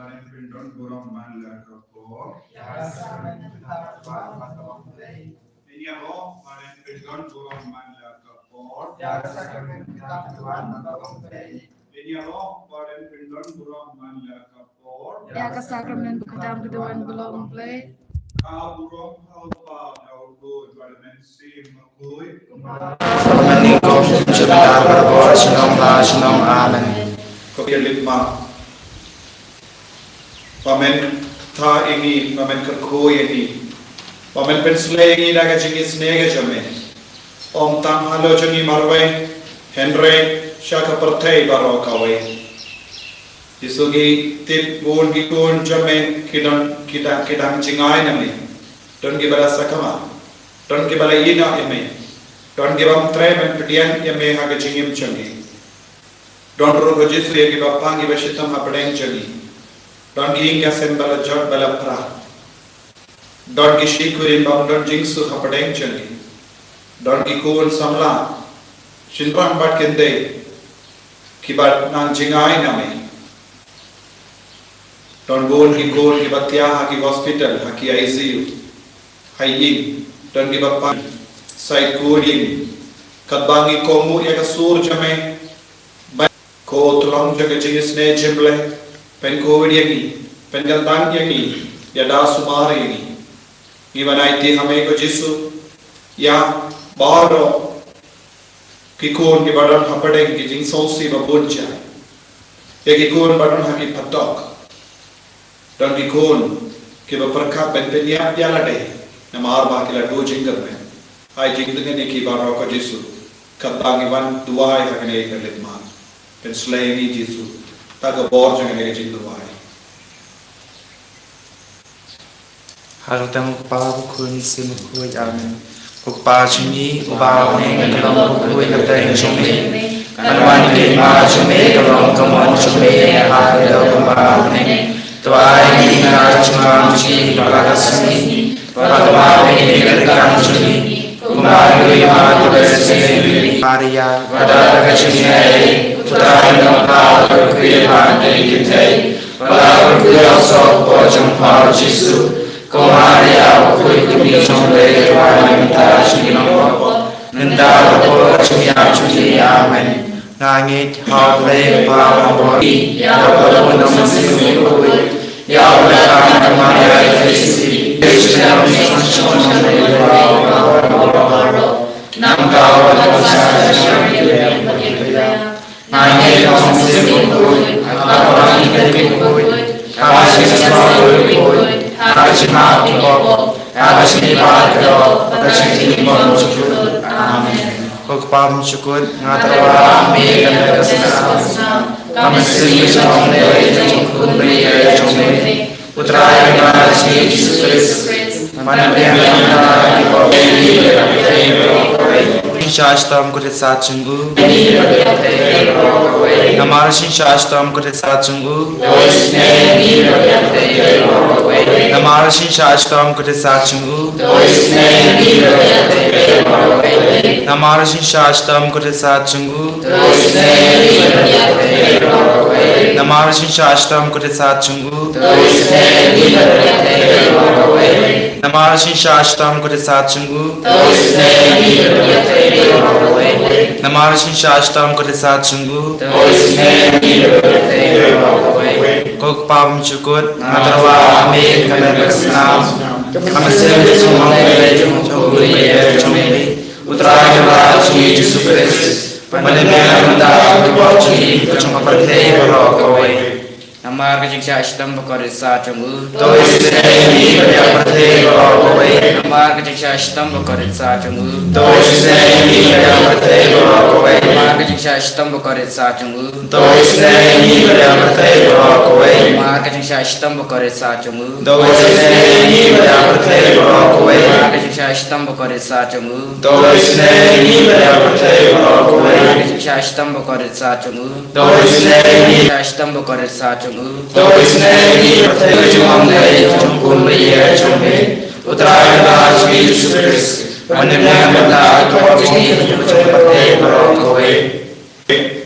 Panen pindon burung manla kapor. Ini apa? Panen pindon burung manla kapor. Ini apa? Panen pindon burung manla kapor. Ya kesakramen kedam keduan belum play. Kau burung kau pa kau go parliament sim makui. Meniko sebentar berbuat senang amen. Kopian lima. Pamen tha ini, pamen kerkoi ini, pamen pensle ini dah kecingis nega jame. Om tam halo jangi marwai, Henry shaka pertai baro kawai. Isugi tip bun gikun jame kidang cingai nami. Don gibala sakama, don gibala ina ime, don gibam tre men pedian ime haga cingim jangi. Don rogo jisu ya gibapang gibashitam hapadeng jangi. Don giing gasen bala jod bala pra. Don gishi kurin bang don jingsu hapadeng jangi. Don gikun samla. Shinpan bat kende. Kibat nang jingai nami. Don gon gikun gibatya haki hospital haki ICU. Hayin. Don gibapan. Sai kurin. Kadbangi komu ya kasur jame. Ko tulang jaga jingis ne jemble. Pen COVID yagi, pen gantang yagi, ya dah sumar yagi. Gimana itu hame ko jisu, ya baro kikun ki badan hapadeng ki jing sausi babunja. Ya kikun badan haki patok. Dan kikun ki baperkat pen penya lade, namar bah ki ladu jinggal men. Hai jing dengan ki baro ko jisu, katang iban dua hai hakne ikalit man. Pen selaini jisu. Taga bor jangan lagi cintuai. Harus temu kepala bukun simu kuy amen. Kepala cumi ubah neng kalau kuy kata yang cumi. Kanwan lima cumi kalau kamu cumi ada kepala neng. Tuai ini nak cuma cumi kepala sini. Kepala ini kerja cumi. Kembali lima bersih. Maria pada kecilnya. Tuhan nampak berkhianat kita, walau kita sopo jumpa Yesus, Maria waktu kami jumpa Tuhan minta cinta, minta berdoa cumi amen. Langit hable pamori, ya berdoa namaste koi, ya berdoa Maria Yesus, Yesus namaste namkau berdoa Nangis kamu sibuk, orang kita sibuk, kasih sibuk, kasih mati kok, kasih dipakai kok, kasih dipakai amin. Kau paham syukur, ngatawa amin dan berkesenangan. Kami sering berjumpa dengan Tuhan beri jumpa, Putra yang kasih Yesus Kristus, mana dia kita diberi Shastam kutit satchungu Namarashin Shastam kutit satchungu Namarashin Shastam kutit satchungu Namarashin Shastam kutit satchungu Namarashin Shastam kutit satchungu Namarashin Shastam kutit satchungu Namarashin Shastam kutit satchungu Kok pam syukur Matarwa amin kami berkesenam Kami sering berjumpa Putra yang Yesus Kristus Mendengar tentang kebocuri Kecuma pertai berokoi Namar kejiksa istam bakar satchungu Tois neni yang pertai berokoi Namar kejiksa istam bakar satchungu Tois neni yang pertai berokoi Namar kejiksa istam bakar satchungu Tois neni yang pertai berokoi Namar kejiksa istam bakar satchungu Tois neni yang pertai berokoi Namar kejiksa istam bakar satchungu Tois neni yang pertai berokoi Namar kejiksa istam bakar satchungu Tois neni yang istam bakar satchungu Tois neni berjumpa dengan Tuhan Putra yang Yesus Kristus mendengar tentang kebocuri Kecuma pertai berokoi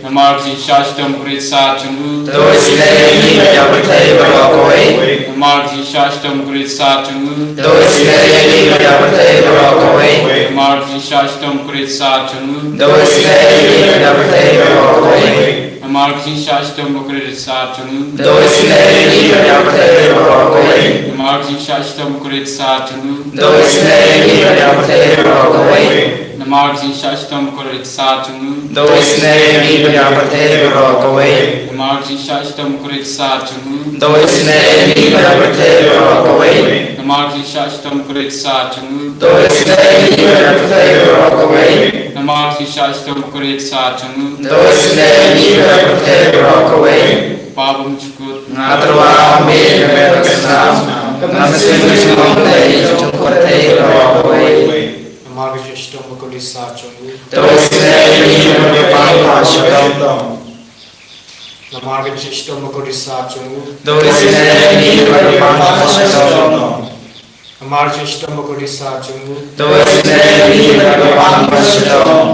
Namar Ji Shashtam Krit Sa Chungu Tôi xin lễ nghi và chào bậc thầy và rò cối. Namar Ji Shashtam Krit Sa Chungu Tôi xin lễ nghi và chào bậc thầy và rò cối. Namar Ji Shashtam Krit Sa Chungu Tôi xin lễ nghi và chào bậc thầy và rò cối. Namar Ji Shashtam Krit Sa Chungu Tôi xin lễ nghi và chào bậc thầy và rò cối. Namar Ji Shashtam Krit Sa Chungu Tôi xin lễ nghi và chào bậc thầy và rò cối. Namar Ji Shashtam Krit Sa Chungu Tôi xin lễ nghi và chào bậc thầy và rò cối. Namar Ji Shashtam Krit Sa Chungu Tôi xin lễ nghi và chào bậc thầy và rò cối. Namar Ji Shashtam Krit Sa Chungu Tôi xin lễ nghi và chào bậc thầy và rò cối. Namar Ji Shashtam Krit Sa Chungu Tôi xin lễ nghi và chào bậc thầy và rò cối. Pabum Chukut Atrwa mi và Sam. Nam xin chúc mừng thầy trong cuộc thầy và rò cối. Namar Ji Shashtam Krit Sa Chungu Tôi xin lễ nghi và chào bậc thầy và rò cối. Namar Ji Shashtam Krit Sa Chungu Tôi xin lễ nghi và chào bậc thầy và rò cối. Namar Ji Shashtam Krit Sa Chungu Tôi xin lễ nghi và chào bậc thầy và rò cối.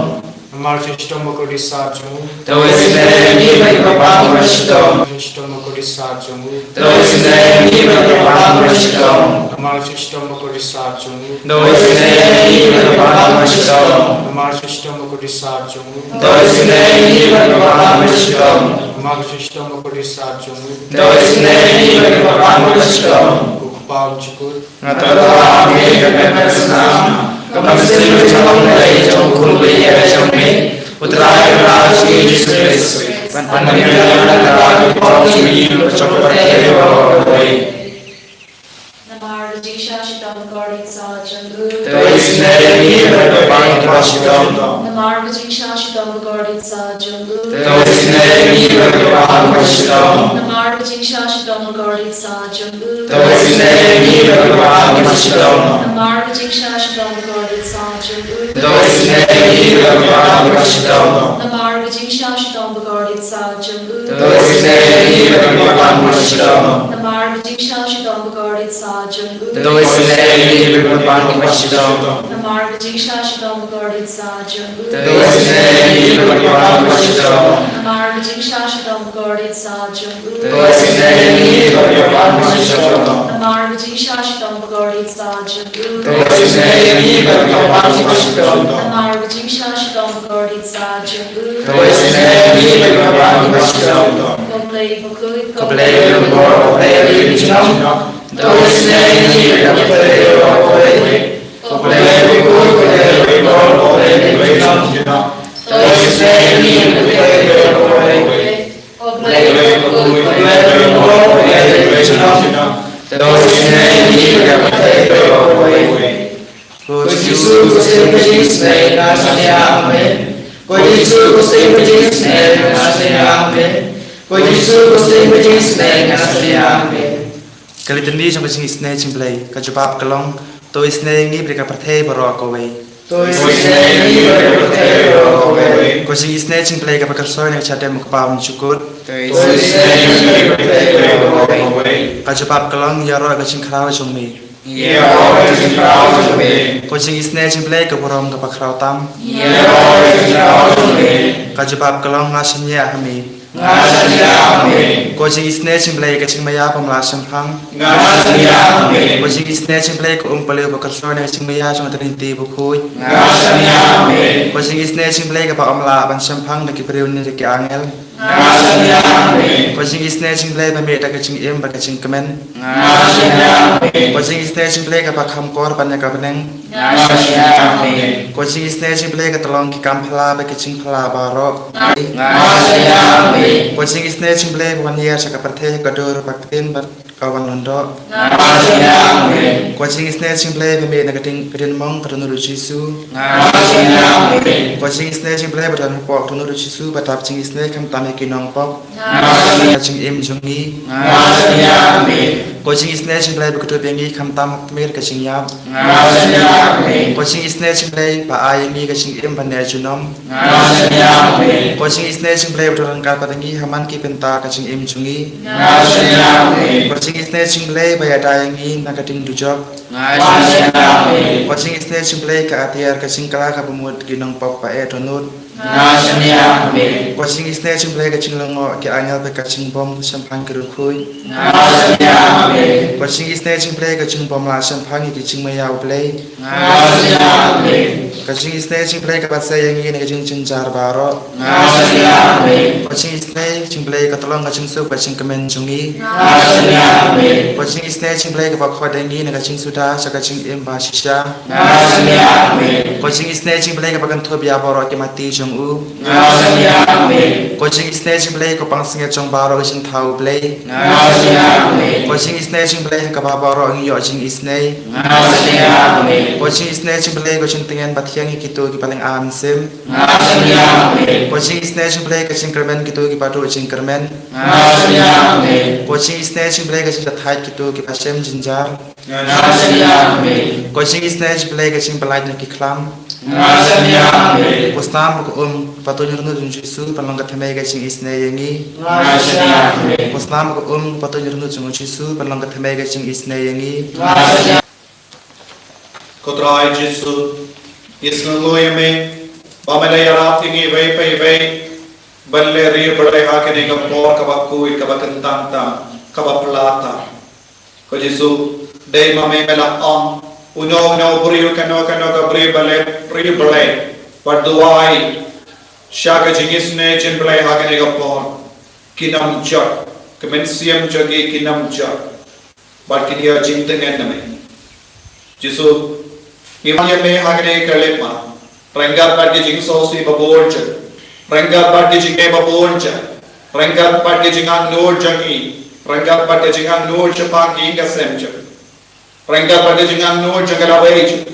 Namar Ji Shashtam Krit Sa Chungu Tôi xin lễ nghi và chào bậc thầy và rò cối. Ji Shashtam Krit Sa Chungu Tôi xin lễ nghi và chào bậc thầy và rò cối. Namar Ji Shashtam Krit Sa Chungu Tôi xin lễ nghi và chào bậc thầy và rò cối. Namar Ji Shashtam Krit Sa Chungu Tôi xin lễ nghi và chào bậc thầy và rò cối. Namar Ji Shashtam Krit Sa Chungu Tôi xin lễ nghi và chào bậc thầy và rò cối. Pabum Chukut Atrwa mi và Sam. Nam xin chúc mừng thầy trong cuộc đời trong mình. Putra Raja Yesus Kristus. Pandangan dan doa kita trong cuộc đời và đời. Namar Ji Shashtam Krit Sa Chungu Tôi xin lễ nghi và chào bậc thầy và rò cối. Namar Ji Shashtam Krit Sa Chungu Tôi xin lễ nghi và chào bậc thầy và rò cối. Namar Ji Shashtam Krit Sa Chungu Tôi xin lễ nghi và chào bậc thầy và rò cối. Namar Ji Shashtam Krit Sa Chungu Tôi xin lễ nghi và chào bậc thầy và rò cối. Namar Ji Shashtam Krit Sa Chungu Tôi xin lễ nghi và chào bậc thầy và rò cối. Namar Ji Shashtam Krit Sa Chungu Tôi xin lễ nghi và chào bậc thầy và rò cối. Namar Ji Shashtam Krit Sa Chungu Tôi xin lễ nghi và chào bậc thầy và rò cối. Namar Ji Shashtam Krit Sa Chungu Tôi xin lễ nghi và chào bậc thầy và rò cối. Namar Ji Shashtam Krit Sa Chungu Tôi xin lễ nghi và chào bậc thầy và rò cối. Namar Ji Shashtam Krit Sa Chungu Tôi xin lễ nghi và chào bậc thầy và rò cối. Cập lễ đường bộ cập lễ đường trong. Tôi xin lễ nghi và chào bậc thầy và rò cối. Cập lễ đường bộ cập lễ đường bộ cập lễ đường trong. Tôi xin lễ nghi và chào bậc thầy và rò cối. Cập lễ đường bộ cập lễ đường bộ cập lễ đường trong. Tôi xin lễ nghi và chào bậc thầy và rò cối. Cô Giêsu có sinh với Jesus này là sao amen. Cô Giêsu có sinh với Jesus này là sao amen. Cô Giêsu có sinh với Jesus này là sao amen. Kali tadi trong cái snake chim play, cái jawab kalong, tôi snake ni beri kapathe baro kowe. Tôi snake ni beri kapathe baro kowe. Ko sing snake chim play kapakar soy ne chate mukpam chukut. Tôi snake ni beri kapathe baro kowe. Cái jawab kalong ya ro cái ching khrao chung mi. Ya ro cái ching khrao chung mi. Ko sing snake chim play kaparom kapakrao tam. Ya ro cái ching khrao chung mi. Cái jawab kalong ngasnya hami. Ko jing isne chim play ka ching maya pamla samphang. Ko jing isne chim play ko umpale ba karsone ching maya chong tarin ti bu khui. Ko jing isne chim play ka pa amla ban samphang na ki priu ni ki angel. Ko jing isne chim play ba me ta ka ching em ba ka ching kamen. Ko jing isne chim play ka pa kham kor ban ka beneng. Ko jing isne chim play ka tolong ki kam phala ba ki ching phala ba ro. Ko sing isne chim play 1 year sa kapathe kadur paktin bar kawan londo. Ko sing isne chim play be me nagating rin mong katunu Jesu. Ko sing isne chim play batan pok tunu Jesu batap sing isne kam tame kinong pok. Ching im jungi. Ko sing isne chim play bekutu bengi kam tam mer ka sing yap. Ko sing isne chim play ba ai mi ka sing im ban ne junom. Ko sing isne chim play beturan ka patangi haman ki penta ka ching im jungi. Ko sing isne chim play ba ya dayangi nagating dujok. Ko sing isne chim play ka atiar ka sing kala ka pemut kinong pok pa e tonut. Ngasanya amin. Kucing isne cing play kacing lengo ke anyal pe kacing bom champang kerukui. Ngasanya amin. Kucing isne cing play kacing bom la champang ke cing mayau play. Ngasanya amin. Kucing isne cing play ke pasai yang ini kacing cenjar baro. Ngasanya amin. Kucing isne cing play ke tolong kacing sup kacing kemen jungi. Ngasanya amin. Kucing isne cing play ke bakwa dengi ne kacing sudah kacing imba shisha. Ngasanya amin. Kucing isne cing play ke bagan thobia baro ke mati jungu. Ngasanya amin. Kucing isne cing play ke pangsinge jong baro kacing thau play. Ngasanya amin. Kucing isne cing play ke baro ngi yo cing isne. Ngasanya amin. Kucing isne cing play kacing tengen batiang gitu ki paling am sim. Ngasanya amin. Kucing isne cing play kacing kermen gitu ki padu cing kermen. Ngasanya amin. Kucing isne cing play kacing thai gitu ki pasem jinjar. Ngasanya amin. Kucing isne cing play kacing pelai ki klam. Ngasanya amin. Pusnam ko patu nyurnu jun jisu palong kathame kacing isne yengi. Ngasanya amin. Pusnam ko patu nyurnu jun jisu palong kathame kacing isne yengi. Ngasanya Kotrai Jesu, Isnu Loyame, Bamele Ratingi, Vay, Balle Rio Bade Hakene, Kapor, Kabakui, Kabakantanta, Kabaplata. Ko Jesu, Day Mame Mela on, Uno, Brio, Cano, Gabri, Bale, but do I, Shaka Jingisne, Jimble Hakene, Kapor, Kinam Chak, Commencium Jagi, Kinam Chak, but Kinia Jinten enemy. Jesu, Imanya me hagane kalema, Rangat Padging Sosi Baborja, Rangat Padging Baborja, Rangat Padging Nur Jangi, Rangat Padging Nur Japan Inga Semja, Rangat Padging Nur Jangalavage,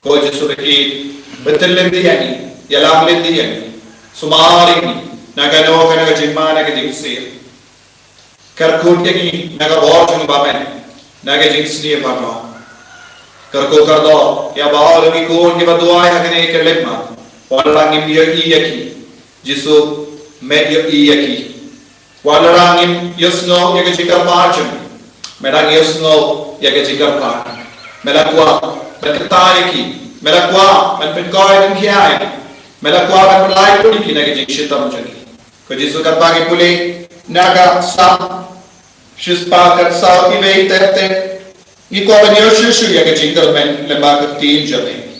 Gorgeous to the Eid, Betelindiani, Yalam Lindiani, Sumari, Nagano Kanagajima Nagading Seal, Karkutaki, Nagaborjan Bamen, Nagading Sneer Baton. Karko kardo ya baal ki kon ke baduai hakane kelemma walarangim yaki jisu med yaki walarangim yasno yake cikar parchum merang yasno yake cikar par melakwa betayaki melakwa men penkoy den khiai melakwa men lai puli ki nage jikshitam jaki ko jisu karpagi puli naga sa shispa kar sa ibe tete Iko banyo shushu ya kecingkar men lembaga tin jame.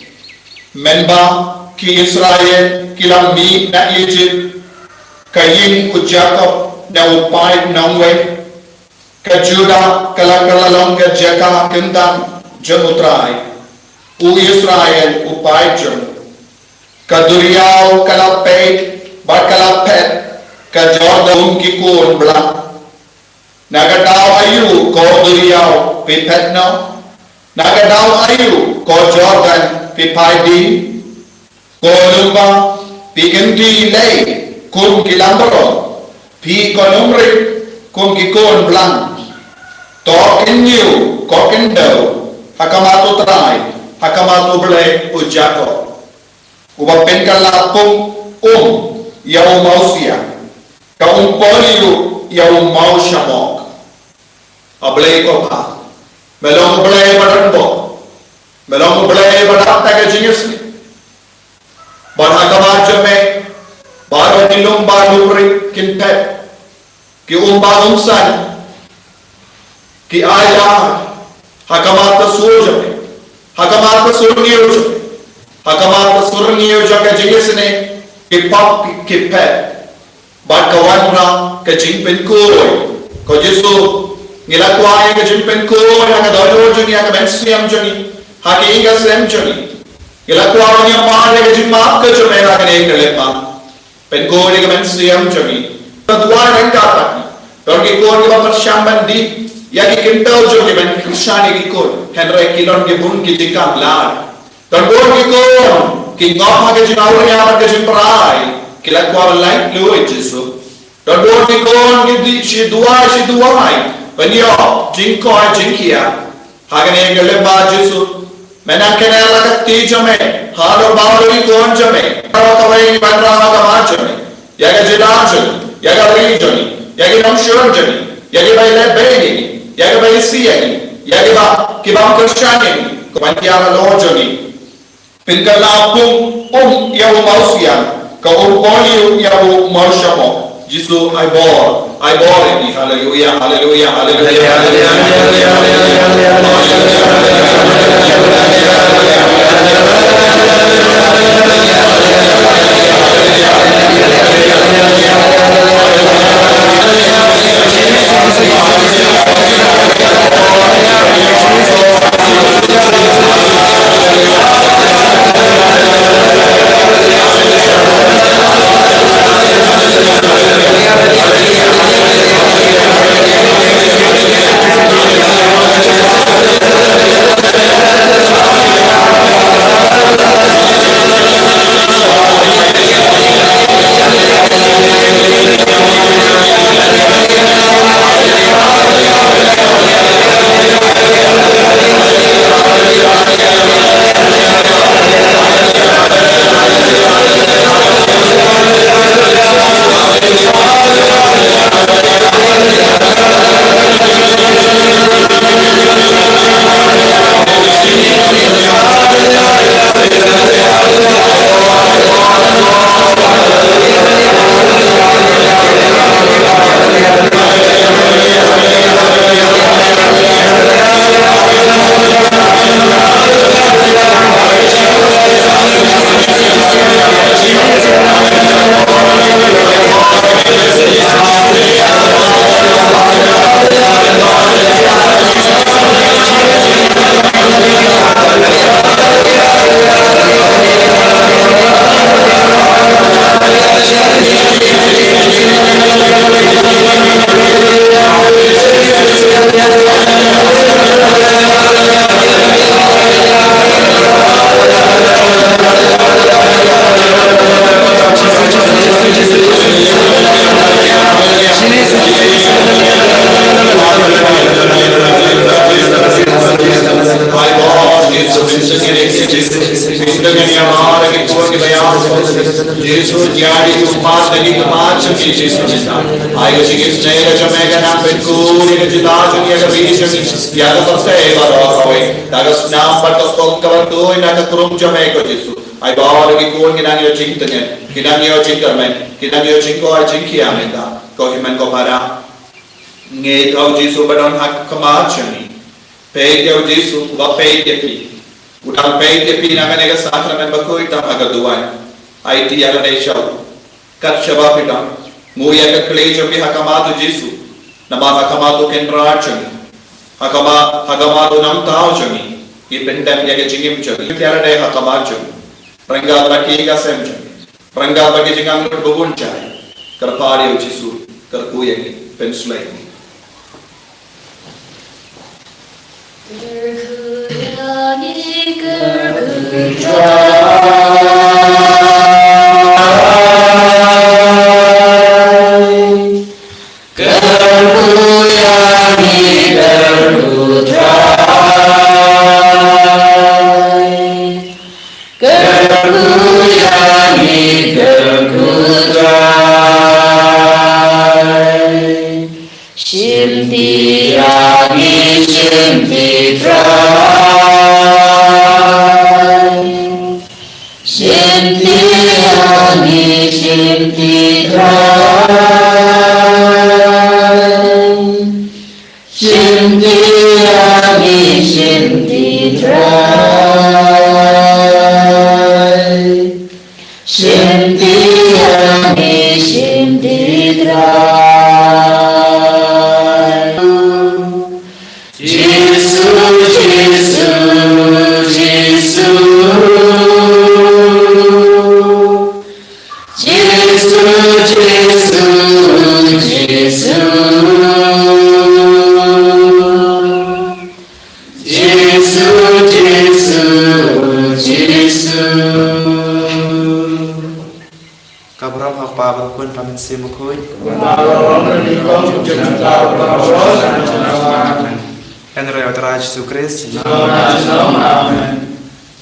Menba ki Israel kilami na Egypt kayin ku Jacob na upay nangwe ka Juda kala ka Jaka kentam jamutrai u Israel upay jam ka Duriyaw kala pet bar kala pet ka Jordan ki kun bla Nagadaw ayu ko Duriyaw pipetno Nagadaw ayu ko Jordan pipaidi ko lumba piganti lay kun kilambro pi konumri kun kikon blang token you kokendo hakamato try hakamato ble ujako ubapen kalapung yaw mausia ka poliu yaw maushamok ablay ko pa melong blay badanbo melong blay badat taga jingisni barha kamajame baro nilong balupri kinpet ki umsan ki aya hakamata surjame hakamata surniyo jaga jingisni ki pap ki pet barkawanra ka jingpen koy ko Jesu Ngilakwa yang kejimpen ko yang kadalo joni yang bensiam joni haki inga sem joni ngilakwa yang mahal yang kejimap ke joni yang kene kelepa penko yang bensiam joni kedua yang dapat pergi ko yang bersyamban di yang kintau joni ben krishani ko henry kilon ke bun ki jingkam lar kedua ko ki ngop haki jinaw yang kejimprai ngilakwa like lu Jesu kedua ko ki si dua Penyo jingko jingkia hagane gelemba Jesu menakene lakati jame halo bawri kon jame kawai bandra hagama jame yaga jidan yaga region yaga namshon jame yaga baile beni yaga baile siani yaga ba kibam krishani ko bantiara lo joni pinkala yaw mausia Kau poni yang marshamo. Jisu I bore ini. Hallelujah, hallelujah, hallelujah, Udang pay di pinanganega sakramen bakoy tam agaduan. Ay ti agane shaw. Kat shaba pitang. Muya ka klejo pi hakamado Jesu. Nama hakamado kenrachang. Hakamado nam tao changi. Ipendam yaga jingim changi. Tiara day hakamachang. Rangga baki ga semchang. Rangga baki jingam bugun chay. Karpari Jesu. Karkuyang penslay. En röd raj Jesu Krist. Amen.